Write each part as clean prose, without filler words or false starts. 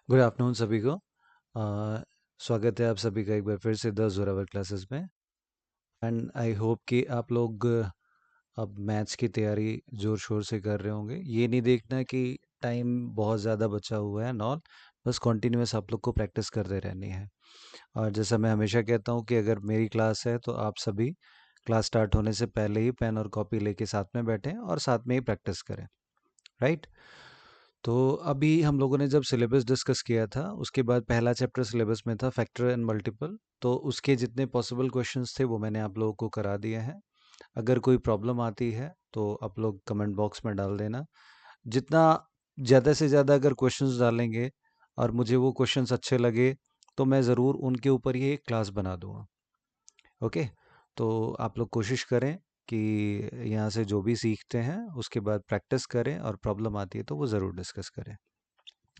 Good afternoon सभी को। स्वागत है आप सभी का एक बार फिर से द जोरावर क्लासेस में। एंड आई होप कि आप लोग अब मैथ्स की तैयारी ज़ोर शोर से कर रहे होंगे। ये नहीं देखना कि टाइम बहुत ज़्यादा बचा हुआ है नॉल, बस कॉन्टिन्यूस आप लोग को प्रैक्टिस करते रहनी है। और जैसा मैं हमेशा कहता हूँ कि अगर मेरी क्लास है तो आप सभी क्लास स्टार्ट होने से पहले ही पेन और कॉपी लेके साथ में बैठें और साथ में ही प्रैक्टिस करें, राइट। तो अभी हम लोगों ने जब सिलेबस डिस्कस किया था उसके बाद पहला चैप्टर सिलेबस में था फैक्टर एंड मल्टीपल। तो उसके जितने पॉसिबल क्वेश्चंस थे वो मैंने आप लोगों को करा दिए हैं। अगर कोई प्रॉब्लम आती है तो आप लोग कमेंट बॉक्स में डाल देना। जितना ज़्यादा से ज़्यादा अगर क्वेश्चंस डालेंगे और मुझे वो क्वेश्चंस अच्छे लगे तो मैं ज़रूर उनके ऊपर ही एक क्लास बना दूंगा। ओके। तो आप लोग कोशिश करें कि यहाँ से जो भी सीखते हैं उसके बाद प्रैक्टिस करें और प्रॉब्लम आती है तो वो ज़रूर डिस्कस करें।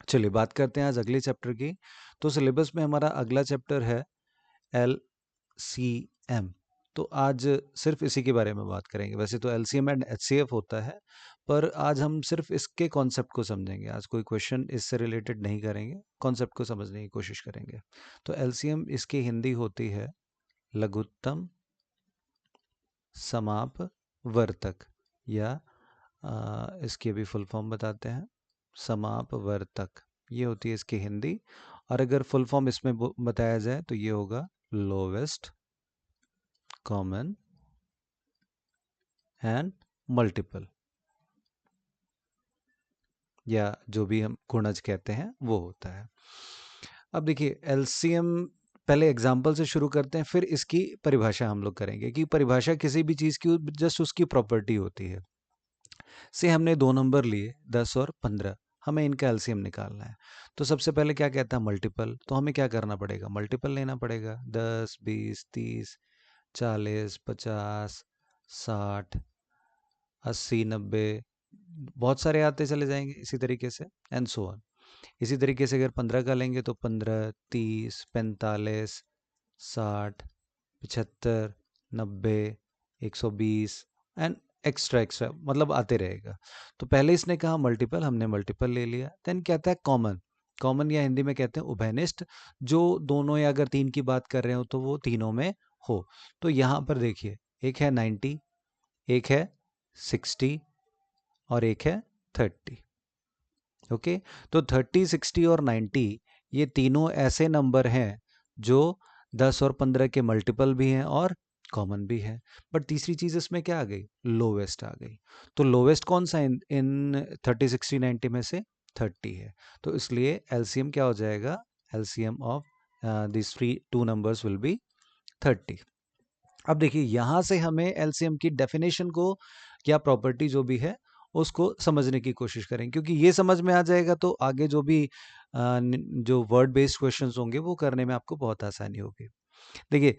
चलिए बात करते हैं आज अगले चैप्टर की। तो सिलेबस में हमारा अगला चैप्टर है एल सी एम। तो आज सिर्फ इसी के बारे में बात करेंगे। वैसे तो L C M and H C F होता है, पर आज हम सिर्फ इसके कॉन्सेप्ट को समझेंगे। आज कोई क्वेश्चन इससे रिलेटेड नहीं करेंगे, कॉन्सेप्ट को समझने की कोशिश करेंगे। तो एल सी एम इसकी हिंदी होती है लघुत्तम समाप वर्तक, या इसकी अभी फुल फॉर्म बताते हैं, समाप वर्तक। ये होती है इसकी हिंदी। और अगर फुल फॉर्म इसमें बताया जाए तो ये होगा लोवेस्ट कॉमन एंड मल्टीपल, या जो भी हम गुणज कहते हैं वो होता है। अब देखिए एलसीएम, पहले एग्जाम्पल से शुरू करते हैं, फिर इसकी परिभाषा हम लोग करेंगे कि परिभाषा किसी भी चीज़ की जस्ट उसकी प्रॉपर्टी होती है। से हमने दो नंबर लिए 10 और 15, हमें इनका एलसीएम निकालना है। तो सबसे पहले क्या कहता है मल्टीपल, तो हमें क्या करना पड़ेगा, मल्टीपल लेना पड़ेगा। 10, 20, 30, 40, 50, 60, 80, 90, बहुत सारे आते चले जाएंगे इसी तरीके से, एंड सो ऑन। इसी तरीके से अगर 15 का लेंगे तो 15, 30, 45, 60, 75, 90, 120 एंड एक्स्ट्रा एक्स्ट्रा, मतलब आते रहेगा। तो पहले इसने कहा मल्टीपल, हमने मल्टीपल ले लिया। देन कहता है कॉमन। कॉमन या हिंदी में कहते हैं उभयनिष्ठ, जो दोनों या अगर तीन की बात कर रहे हो तो वो तीनों में हो। तो यहाँ पर देखिए, एक है 90, एक है 60 और एक है 30। ओके। तो 30, 60 और 90 ये तीनों ऐसे नंबर हैं जो 10 और 15 के मल्टीपल भी हैं और कॉमन भी है। बट तीसरी चीज इसमें क्या आ गई, लोवेस्ट आ गई। तो लोवेस्ट कौन सा इन 30, 60, 90 में से 30 है। तो इसलिए एलसीएम क्या हो जाएगा, LCM of this three two numbers will be 30। अब देखिए यहां से हमें एलसीएम की डेफिनेशन को या प्रॉपर्टी जो भी है उसको समझने की कोशिश करें, क्योंकि ये समझ में आ जाएगा तो आगे जो भी जो वर्ड बेस्ड क्वेश्चंस होंगे वो करने में आपको बहुत आसानी होगी। देखिए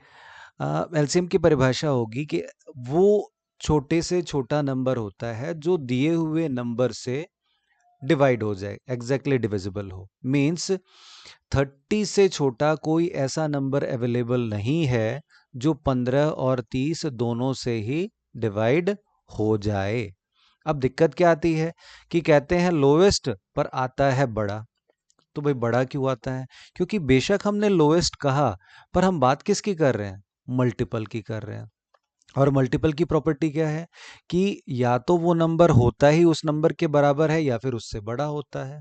एलसीएम की परिभाषा होगी कि वो छोटे से छोटा नंबर होता है जो दिए हुए नंबर से डिवाइड हो जाए, एग्जैक्टली डिविजिबल हो। मीन्स 30 से छोटा कोई ऐसा नंबर अवेलेबल नहीं है जो 15 और 30 दोनों से ही डिवाइड हो जाए। अब दिक्कत क्या आती है कि कहते हैं लोवेस्ट पर आता है बड़ा। तो भाई बड़ा क्यों आता है, क्योंकि बेशक हमने लोवेस्ट कहा पर हम बात किसकी कर रहे हैं, मल्टीपल की कर रहे हैं। और मल्टीपल की प्रॉपर्टी क्या है कि या तो वो नंबर होता ही उस नंबर के बराबर है या फिर उससे बड़ा होता है।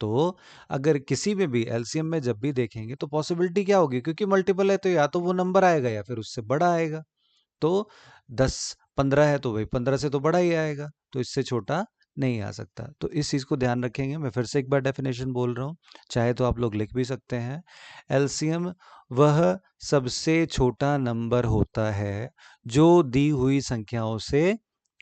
तो अगर किसी में भी एलसीएम में जब भी देखेंगे तो पॉसिबिलिटी क्या होगी, क्योंकि मल्टीपल है तो या तो वो नंबर आएगा या फिर उससे बड़ा आएगा। तो 10, 15 है तो भाई 15 से तो बड़ा ही आएगा, तो इससे छोटा नहीं आ सकता। तो इस चीज़ को ध्यान रखेंगे। मैं फिर से एक बार डेफिनेशन बोल रहा हूँ, चाहे तो आप लोग लिख भी सकते हैं। एलसीएम वह सबसे छोटा नंबर होता है जो दी हुई संख्याओं से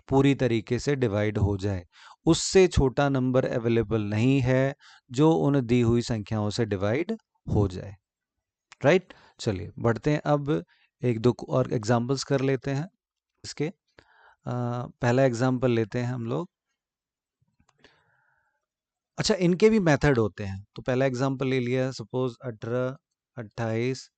पूरी तरीके से डिवाइड हो जाए। उससे छोटा नंबर अवेलेबल नहीं है जो उन दी हुई संख्याओं से डिवाइड हो जाए, राइट। चलिए बढ़ते हैं, अब एक दो और एग्जांपल्स कर लेते हैं इसके। पहला एग्जांपल लेते हैं हम लोग। अच्छा, इनके भी मेथड होते हैं। तो पहला एग्जांपल ले लिया, सपोज 18, 28,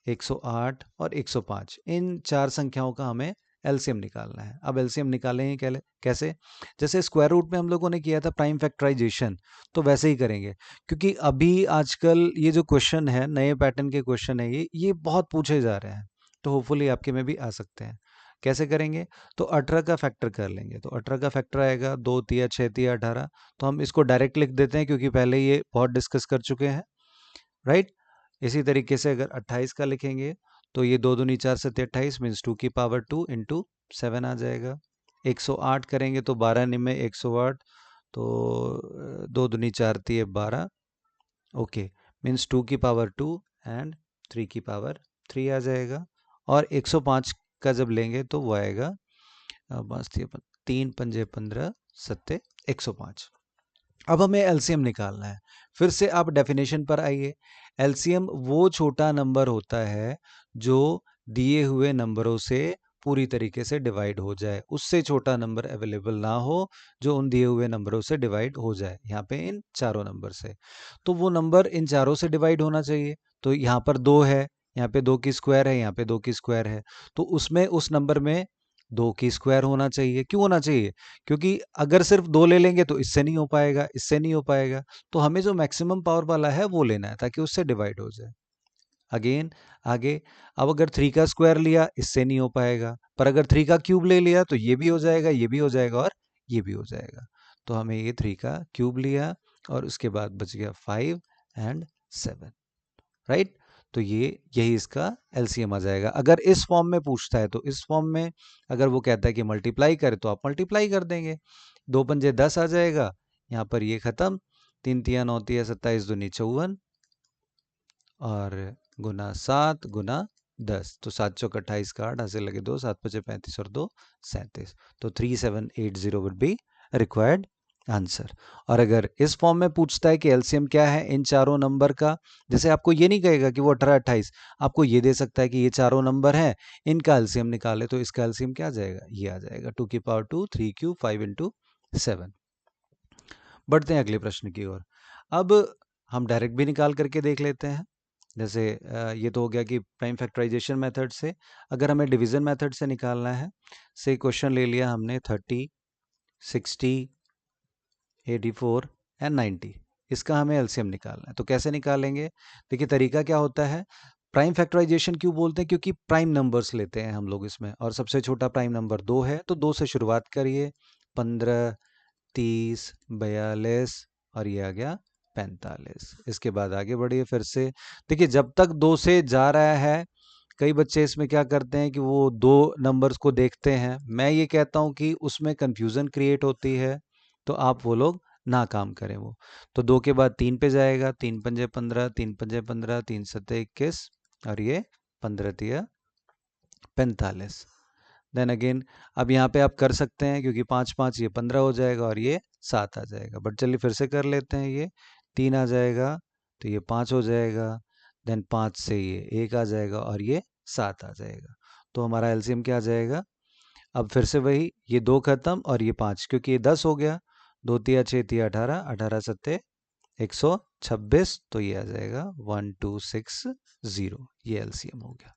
108 और 105, इन चार संख्याओं का हमें एलसीएम निकालना है। अब एलसीएम निकालेंगे कैसे? जैसे स्क्वायर रूट में हम लोगों ने किया था प्राइम फैक्टराइजेशन, तो वैसे ही करेंगे, क्योंकि अभी आजकल ये जो क्वेश्चन है, नए पैटर्न के क्वेश्चन है, ये बहुत पूछे जा रहे हैं, तो होपफुली आपके में भी आ सकते हैं। कैसे करेंगे? तो 18 का फैक्टर कर लेंगे, तो 18 का फैक्टर आएगा 2 तिया 6 तिया 18, तो हम इसको डायरेक्ट लिख देते हैं क्योंकि पहले ये बहुत डिस्कस कर चुके हैं, राइट। इसी तरीके से अगर 28 का लिखेंगे तो ये 2 दूनी 4 7 28 मीन्स 2 की पावर 2 इंटू 7 आ जाएगा। 108 करेंगे तो 12 निमे 108, तो 2 दूनी 4 तिये 12, ओके, मीन्स 2 की पावर 2 एंड 3 की पावर 3 आ जाएगा। और 105 का जब लेंगे तो वो आएगा 3 पंजे 15 सत्ते 105। अब हमें एलसीएम निकालना है। फिर से आप डेफिनेशन पर आइए। एलसीएम वो छोटा नंबर होता है जो दिए हुए नंबरों से पूरी तरीके से डिवाइड हो जाए, उससे छोटा नंबर अवेलेबल ना हो जो उन दिए हुए नंबरों से डिवाइड हो जाए। यहाँ पे इन चारों नंबर से, तो वो नंबर इन चारों से डिवाइड होना चाहिए। तो यहाँ पर 2 है, यहाँ पे 2 की स्क्वायर है, यहाँ पे 2 की स्क्वायर है, तो उसमें उस नंबर में 2 की स्क्वायर होना चाहिए। क्यों होना चाहिए? क्योंकि अगर सिर्फ 2 ले लेंगे तो इससे नहीं हो पाएगा, इससे नहीं हो पाएगा, तो हमें जो मैक्सिमम पावर वाला है वो लेना है ताकि उससे डिवाइड हो जाए। अगेन आगे, अब अगर 3 का स्क्वायर लिया इससे नहीं हो पाएगा, पर अगर 3 का क्यूब ले लिया तो ये भी हो जाएगा, ये भी हो जाएगा और ये भी हो जाएगा। तो हमें ये 3 का क्यूब लिया और उसके बाद बच गया 5 एंड 7, राइट। तो ये यही इसका एलसीएम आ जाएगा। अगर इस फॉर्म में पूछता है तो इस फॉर्म में, अगर वो कहता है कि मल्टीप्लाई करे तो आप मल्टीप्लाई कर देंगे, 2 पंजे 10 आ जाएगा, यहाँ पर ये खत्म, 3 तिया 9 तिया 27 दूनी 54 और गुना 7 गुना 10, तो 7 चौक 28 का 8 हासिल लगे 2, 7 पचे 35 और 2 37, तो 3780 वुड बी रिक्वायर्ड आंसर। और अगर इस फॉर्म में पूछता है कि एलसीएम क्या है इन चारों नंबर का, जैसे आपको ये नहीं कहेगा कि वो 18 28, आपको ये दे सकता है कि ये चारों नंबर हैं, इनका एलसीएम निकाले, तो इसका एलसीएम क्या आ जाएगा? ये आ जाएगा 2 की पावर 2 3 क्यूब 5 इंटू 7। बढ़ते हैं अगले प्रश्न की ओर। अब हम डायरेक्ट भी निकाल करके देख लेते हैं। जैसे ये तो हो गया कि प्राइम फैक्टराइजेशन मेथड से। अगर हमें डिवीजन मेथड से निकालना है, से क्वेश्चन ले लिया हमने 30 60 84 एंड 90, इसका हमें एलसीएम निकालना है, तो कैसे निकालेंगे? देखिए तरीका क्या होता है। प्राइम फैक्टराइजेशन क्यों बोलते हैं? क्योंकि प्राइम नंबर्स लेते हैं हम लोग इसमें, और सबसे छोटा प्राइम नंबर 2 है, तो 2 से शुरुआत करिए, 15 30 42 और ये आ गया 45। इसके बाद आगे बढ़िए फिर से। देखिए जब तक 2 से जा रहा है, कई बच्चे इसमें क्या करते हैं कि वो 2 नंबर्स को देखते हैं, मैं ये कहता हूँ कि उसमें कंफ्यूजन क्रिएट होती है, तो आप वो लोग ना काम करें वो। तो 2 के बाद 3 पे जाएगा, 3 पंजे 15 3 पंजे 15 3 सत्ते 21 और ये 15 तिया 45। देन अगेन, अब यहाँ पे आप कर सकते हैं क्योंकि 5 5 ये 15 हो जाएगा और ये 7 आ जाएगा, बट चलिए फिर से कर लेते हैं। ये 3 आ जाएगा तो ये 5 हो जाएगा, देन 5 से ये 1 आ जाएगा और ये 7 आ जाएगा, तो हमारा एलसीएम क्या आ जाएगा? अब फिर से वही, ये 2 खत्म और ये 5, क्योंकि ये 10 हो गया, 2 तिया 6 तिया 18 18 सत्ते 126, तो ये आ जाएगा 1260, ये एलसीएम हो गया।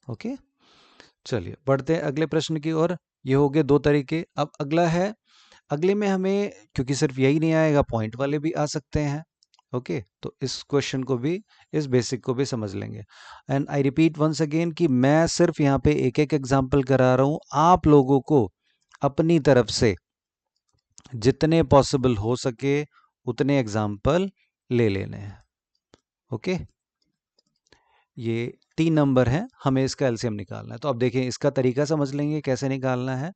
ओके, चलिए बढ़ते हैं अगले प्रश्न की ओर। ये हो गए 2 तरीके। अब अगला है, अगले में हमें, क्योंकि सिर्फ यही नहीं आएगा, पॉइंट वाले भी आ सकते हैं। ओके, तो इस क्वेश्चन को भी, इस बेसिक को भी समझ लेंगे। And I repeat once again कि मैं सिर्फ यहाँ पे एक एक एग्जाम्पल करा रहा हूँ, आप लोगों को अपनी तरफ से जितने पॉसिबल हो सके उतने एग्जाम्पल ले लेने हैं। ओके, ये 3 नंबर हैं, हमें इसका एलसीएम निकालना है। तो अब देखें, इसका तरीका समझ लेंगे कैसे निकालना है।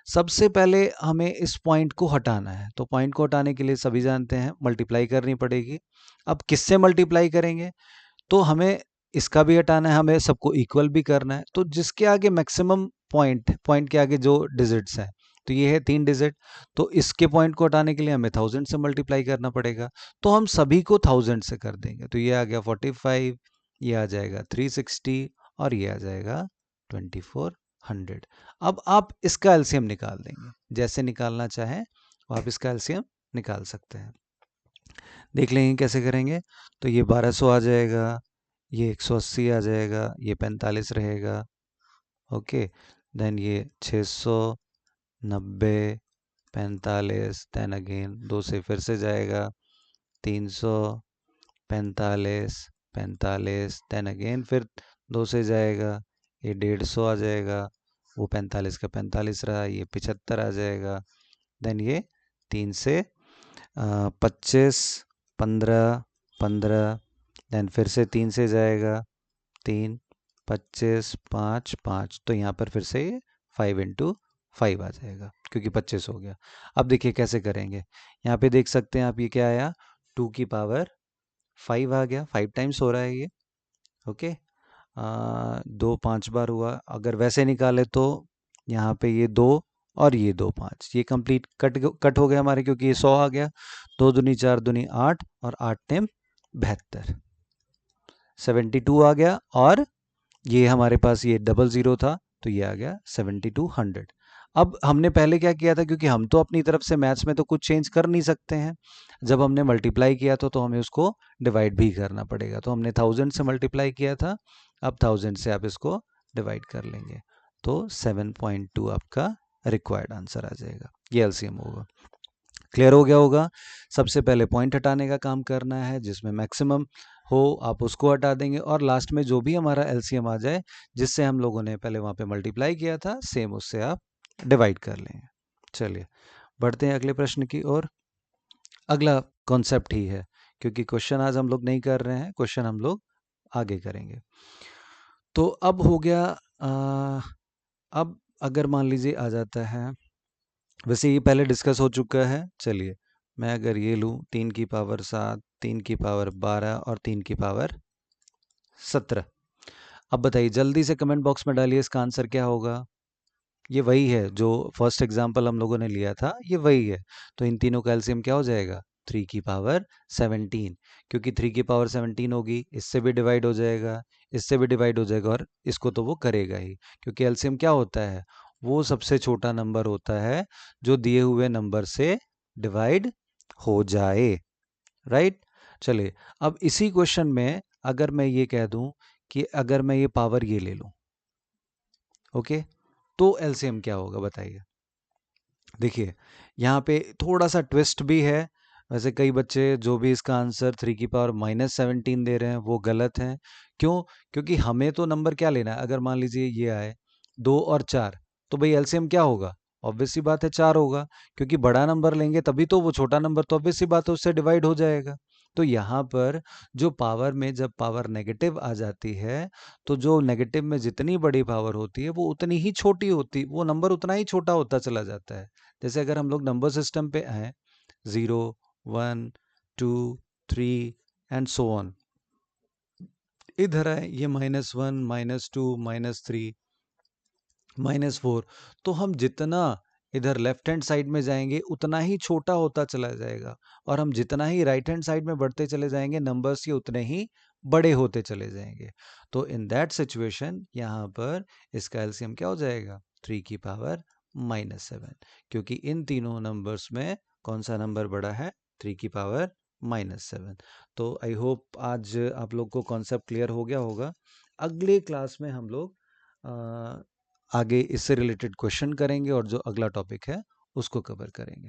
सबसे पहले हमें इस पॉइंट को हटाना है, तो पॉइंट को हटाने के लिए सभी जानते हैं मल्टीप्लाई करनी पड़ेगी। अब किससे मल्टीप्लाई करेंगे? तो हमें इसका भी हटाना है, हमें सबको इक्वल भी करना है, तो जिसके आगे मैक्सिमम पॉइंट, पॉइंट के आगे जो डिजिट्स हैं, तो ये है 3 डिजिट, तो इसके पॉइंट को हटाने के लिए हमें 1000 से मल्टीप्लाई करना पड़ेगा, तो हम सभी को 1000 से कर देंगे, तो ये आ गया 45, ये आ जाएगा 360 और ये आ जाएगा 2400। अब आप इसका एलसीएम निकाल देंगे, जैसे निकालना चाहें आप इसका एलसीएम निकाल सकते हैं। देख लेंगे कैसे करेंगे। तो ये 1200 आ जाएगा, ये 180 आ जाएगा, ये 45 रहेगा। ओके, देन ये 600, 90, 45, देन अगेन 2 से फिर से जाएगा 300, 45, 45, देन अगेन फिर 2 से जाएगा, ये 150 आ जाएगा, वो 45 का 45 रहा, ये 75 आ जाएगा, देन ये 3 से 25, 15, 15, देन फिर से 3 से जाएगा, 3, 25, 5, 5, तो यहाँ पर फिर से ये 5 × 5 आ जाएगा क्योंकि 25 हो गया। अब देखिए कैसे करेंगे, यहाँ पे देख सकते हैं आप, ये क्या आया, 2 की पावर 5 आ गया, 5 टाइम्स हो रहा है ये, ओके। 2 5 बार हुआ, अगर वैसे निकाले तो यहाँ पे ये 2 और ये 2 5, ये कंप्लीट कट हो गया हमारे, क्योंकि ये 100 आ गया, 2 दूनी 4 दूनी 8 और 8 टेम 72, 72 आ गया, और ये हमारे पास ये 00 था तो ये आ गया 7200। अब हमने पहले क्या किया था, क्योंकि हम तो अपनी तरफ से मैथ्स में तो कुछ चेंज कर नहीं सकते हैं, जब हमने मल्टीप्लाई किया था तो हमें उसको डिवाइड भी करना पड़ेगा, तो हमने 1000 से मल्टीप्लाई किया था, अब 1000 से आप इसको डिवाइड कर लेंगे तो 7.2 आपका रिक्वायर्ड आंसर आ जाएगा, ये एलसीएम होगा। क्लियर हो गया होगा। सबसे पहले पॉइंट हटाने का काम करना है, जिसमें मैक्सिमम हो आप उसको हटा देंगे, और लास्ट में जो भी हमारा एलसीएम आ जाए, जिससे हम लोगों ने पहले वहाँ पे मल्टीप्लाई किया था, सेम उससे आप डिवाइड कर लेंगे। चलिए बढ़ते हैं अगले प्रश्न की ओर। अगला कॉन्सेप्ट ही है, क्योंकि क्वेश्चन आज हम लोग नहीं कर रहे हैं, क्वेश्चन हम लोग आगे करेंगे। तो अब हो गया, अब अगर मान लीजिए आ जाता है, वैसे ये पहले डिस्कस हो चुका है, चलिए मैं अगर ये लूँ 3 की पावर 7, 3 की पावर 12 और 3 की पावर 17, अब बताइए जल्दी से कमेंट बॉक्स में डालिए इसका आंसर क्या होगा। ये वही है जो फर्स्ट एग्जाम्पल हम लोगों ने लिया था, ये वही है, तो इन तीनों का एलसीएम क्या हो जाएगा, 3 की पावर 17, क्योंकि 3 की पावर 17 होगी, इससे भी डिवाइड हो जाएगा, इससे भी डिवाइड हो जाएगा, और इसको तो वो करेगा ही, क्योंकि एलसीएम क्या होता है, वो सबसे छोटा नंबर होता है जो दिए हुए नंबर से डिवाइड हो जाए, राइट। चलिए अब इसी क्वेश्चन में अगर मैं ये कह दूं कि अगर मैं ये पावर ये ले लूं, ओके, तो एलसीएम क्या होगा बताइए। देखिए यहाँ पे थोड़ा सा ट्विस्ट भी है, वैसे कई बच्चे जो भी इसका आंसर 3 की पावर -17 दे रहे हैं वो गलत है। क्यों? क्योंकि हमें तो नंबर क्या लेना है, अगर मान लीजिए ये आए 2 और 4, तो भाई एलसीएम क्या होगा, ऑब्वियस सी बात है 4 होगा, क्योंकि बड़ा नंबर लेंगे तभी तो वो छोटा नंबर तो ऑब्वियस सी बात है उससे डिवाइड हो जाएगा। तो यहाँ पर जो पावर में जब पावर नेगेटिव आ जाती है, तो जो नेगेटिव में जितनी बड़ी पावर होती है वो उतनी ही छोटी होती, वो नंबर उतना ही छोटा होता चला जाता है। जैसे अगर हम लोग नंबर सिस्टम पे आए, 0, 1, 2, 3 एंड सो ऑन, इधर आए ये -1, -2, -3, -4, तो हम जितना इधर लेफ्ट हैंड साइड में जाएंगे उतना ही छोटा होता चला जाएगा, और हम जितना ही राइट हैंड साइड में बढ़ते चले जाएंगे नंबर्स ये उतने ही बड़े होते चले जाएंगे। तो इन दैट सिचुएशन यहाँ पर इसका एलसीएम क्या हो जाएगा, 3 की पावर -7, क्योंकि इन तीनों नंबर्स में कौन सा नंबर बड़ा है, 3 की पावर -7। तो आई होप आज आप लोग को कॉन्सेप्ट क्लियर हो गया होगा। अगले क्लास में हम लोग आगे इससे रिलेटेड क्वेश्चन करेंगे और जो अगला टॉपिक है उसको कवर करेंगे।